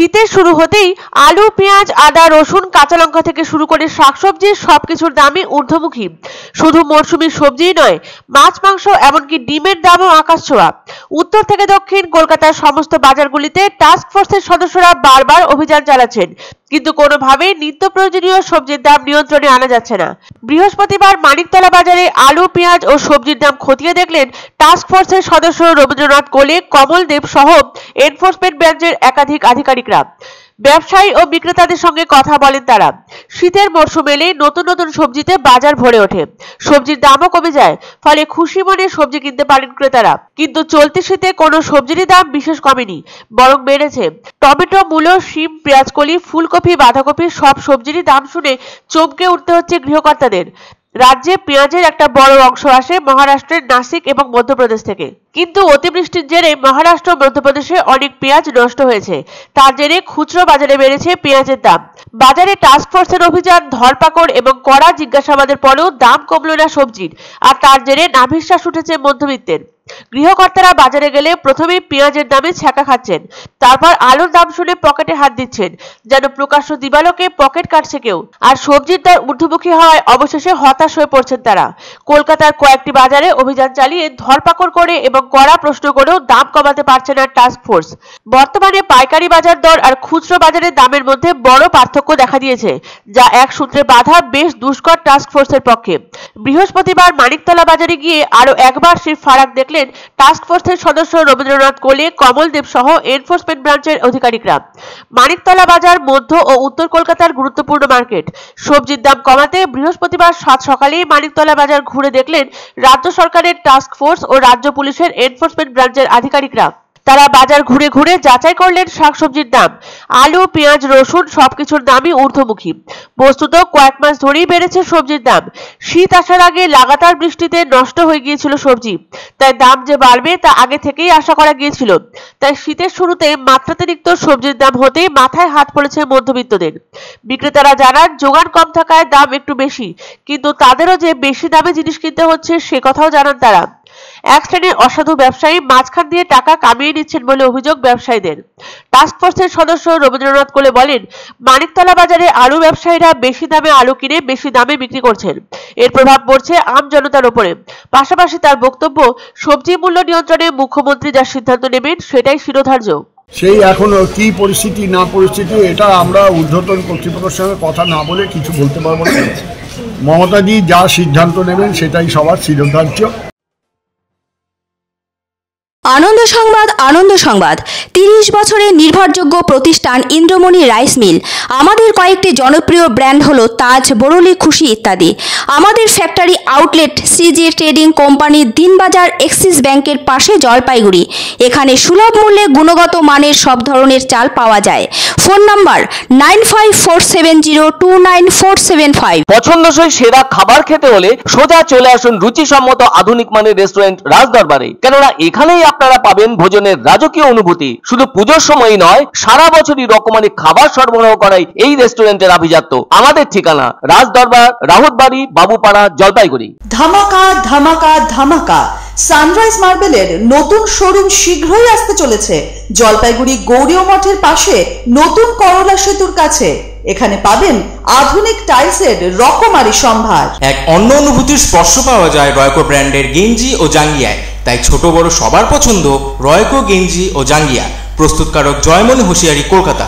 শীতের শুরু হতেই আলু, পেঁয়াজ, আদা, রসুন, কাঁচা লঙ্কা থেকে শুরু করে শাকসবজি সবকিছুর দামই ঊর্ধ্বমুখী। শুধু মরশুমি সবজিই নয়, মাছ, মাংস, এমনকি ডিমের দামও আকাশছোঁয়া। উত্তর থেকে দক্ষিণ কলকাতার সমস্ত বাজারগুলিতে টাস্ক ফোর্সের সদস্যরা বারবার অভিযান চালাচ্ছেন, কিন্তু কোনোভাবেই নিত্য প্রয়োজনীয় সবজির দাম নিয়ন্ত্রণে আনা যাচ্ছে না। বৃহস্পতিবার মানিকতলা বাজারে আলু, পেঁয়াজ ও সবজির দাম খতিয়ে দেখলেন টাস্ক ফোর্সের সদস্য রবীন্দ্রনাথ কোলে, কমল দেব সহ এনফোর্সমেন্ট ব্রাঞ্চের একাধিক আধিকারিকরা। ব্যবসায়ী ও বিক্রেতাদের সঙ্গে কথা বলেন তারা। শীতের মরশুম এলে নতুন নতুন সবজিতে বাজার ভরে ওঠে, সবজির দামও কমে যায়, ফলে খুশি মনে সবজি কিনতে পারেন ক্রেতারা। কিন্তু চলতি শীতে কোনো সবজিরই দাম বিশেষ কমেনি, বরং বেড়েছে। টমেটো, মূলো, শিম, পেঁয়াজকলি, ফুলকপি, বাঁধাকপি সব সবজিরই দাম শুনে চমকে উঠতে হচ্ছে গৃহকর্তাদের। রাজ্যে পেঁয়াজের একটা বড় অংশ আসে মহারাষ্ট্রের নাসিক এবং মধ্যপ্রদেশ থেকে, কিন্তু অতিবৃষ্টির জেরে মহারাষ্ট্র, মধ্যপ্রদেশে অনেক পেঁয়াজ নষ্ট হয়েছে। তার জেরে খুচরো বাজারে বেড়েছে পেঁয়াজের দাম। বাজারে টাস্ক ফোর্সের অভিযান, ধরপাকড় এবং কড়া জিজ্ঞাসাবাদের পরেও দাম কমলো না সবজির, আর তার জেরে নাভিশ্বাস উঠেছে মধ্যবিত্তের। গৃহকর্তারা বাজারে গেলে প্রথমেই পেঁয়াজের দামে ছ্যাঁকা খাচ্ছেন, তারপর আলুর দাম শুনে পকেটে হাত দিচ্ছেন, যেন প্রকাশ্য দিবালোকে পকেট কাটছে কেউ। আর সবজির দর ঊর্ধ্বমুখী হওয়ায় অবশেষে হতাশ হয়ে পড়ছেন তারা। কলকাতার কয়েকটি বাজারে অভিযান চালিয়ে ধরপাকড় করে এবং কড়া প্রশ্ন করেও দাম কমাতে পারছে না টাস্ক ফোর্স। বর্তমানে পাইকারি বাজার দর আর খুচরো বাজারের দামের মধ্যে বড় পার্থক্য দেখা দিয়েছে, যা এক সূত্রে বাঁধা বেশ দুষ্কর টাস্ক ফোর্সের পক্ষে। বৃহস্পতিবার মানিকতলা বাজারে গিয়ে আরো একবার সেই ফারাক দেখলেন টাস্ক ফোর্সের সদস্য রবীন্দ্রনাথ কোলে, কমল দেব সহ এনফোর্সমেন্ট ব্রাঞ্চের আধিকারিকরা। মানিকতলা বাজার মধ্য ও উত্তর কলকাতার গুরুত্বপূর্ণ মার্কেট। সবজির দাম কমাতে বৃহস্পতিবার সাত সকালেই মানিকতলা বাজার ঘুরে দেখলেন রাজ্য সরকারের টাস্ক ফোর্স ও রাজ্য পুলিশের এনফোর্সমেন্ট ব্রাঞ্চের আধিকারিকরা। তারা বাজার ঘুরে ঘুরে যাচাই করলেন শাকসবজির দাম। আলু, পেঁয়াজ, রসুন সবকিছুর দামই ঊর্ধ্বমুখী। বস্তুত কয়েক মাস ধরেই বেড়েছে সবজির দাম। শীত আসার আগে লাগাতার বৃষ্টিতে নষ্ট হয়ে গিয়েছিল সবজি, তাই দাম যে বাড়বে তা আগে থেকেই আশা করা গিয়েছিল। তাই শীতের শুরুতে মাত্রাতিরিক্ত সবজির দাম হতেই মাথায় হাত পড়েছে মধ্যবিত্তদের। বিক্রেতারা জানান, যোগান কম থাকায় দাম একটু বেশি, কিন্তু তাদেরও যে বেশি দামে জিনিস কিনতে হচ্ছে সে কথাও জানান তারা। এক শ্রেণীর অসাধু ব্যবসায়ী মাঝখান দিয়ে টাকা কামিয়ে নিচ্ছেন বলে অভিযোগ ব্যবসায়ীদের। টাস্ক ফোর্সের সদস্য রবীন্দ্রনাথ কোলে বলেন, মানিকতলা বাজারে আলু ব্যবসায়ীরা বেশি দামে আলু কিনে বেশি দামে বিক্রি করছেন। এর প্রভাব পড়ছে আম জনতার উপরে। পাশাপাশি তার বক্তব্য, সবজি মূল্য নিয়ন্ত্রণে মুখ্যমন্ত্রী যা সিদ্ধান্ত নেবেন সেটাই শিরোধার্য। সেই এখনো কি পরিস্থিতি না পরিস্থিতি এটা আমরা ঊর্ধ্বতন কর্তৃপক্ষের সঙ্গে কথা না বলে কিছু বলতে পারবো না। মমতাজি যা সিদ্ধান্ত নেবেন সেটাই সবার শিরোধার্য। আনন্দ সংবাদ, আনন্দ সংবাদ। 30 বছরের নির্ভরযোগ্য প্রতিষ্ঠান ইন্দ্রমণি রাইস মিল। আমাদের কয়েকটি জনপ্রিয় ব্র্যান্ড হলো তাজ, বরলি, খুশি ইত্যাদি। আমাদের ফ্যাক্টরি আউটলেট সিজে ট্রেডিং কোম্পানির দিনবাজার এক্সিস ব্যাংকের পাশে, জলপাইগুড়ি। এখানে সুলভ মূল্যে গুণগত মানের সব ধরনের চাল পাওয়া যায়। Phone number 9547029475। পছন্দসই সেরা খাবার খেতে হলে সোজা চলে আসুন রুচিসম্মত আধুনিক মানের রেস্টুরেন্ট রাজদরবারে, কেননা এখানেই আপনারা পাবেন ভোজনের রাজকীয় অনুভূতি। শুধু পুজোর সময় নয়, সারা বছরই রকমারি খাবার সরবরাহ করাই এই রেস্টুরেন্টের আভিজাত্য। আমাদের ঠিকানা রাজদরবার, রাহুতবাড়ি, বাবুপাড়া, জলপাইগুড়ি। ধামাকা ধামাকা ধামাকা, সানরাইজ মার্বেলের নতুন শোরুম শীঘ্রই আসতে চলেছে জলপাইগুড়ি গৌরীয় মঠের পাশে, নতুন করলা সেতুর কাছে। এখানে পাবেন আধুনিক টাইলসের রকমারি সম্ভার। এক অন্য অনুভূতির স্পর্শ পাওয়া যায় রয়কো ব্র্যান্ডের গেঞ্জি ও জাঙ্গিয়ায়। তাই ছোট বড় সবার পছন্দ রয়কো গেঞ্জি ও জাঙ্গিয়া। প্রস্তুতকারক জয়মনি হোশিয়ারি, কলকাতা।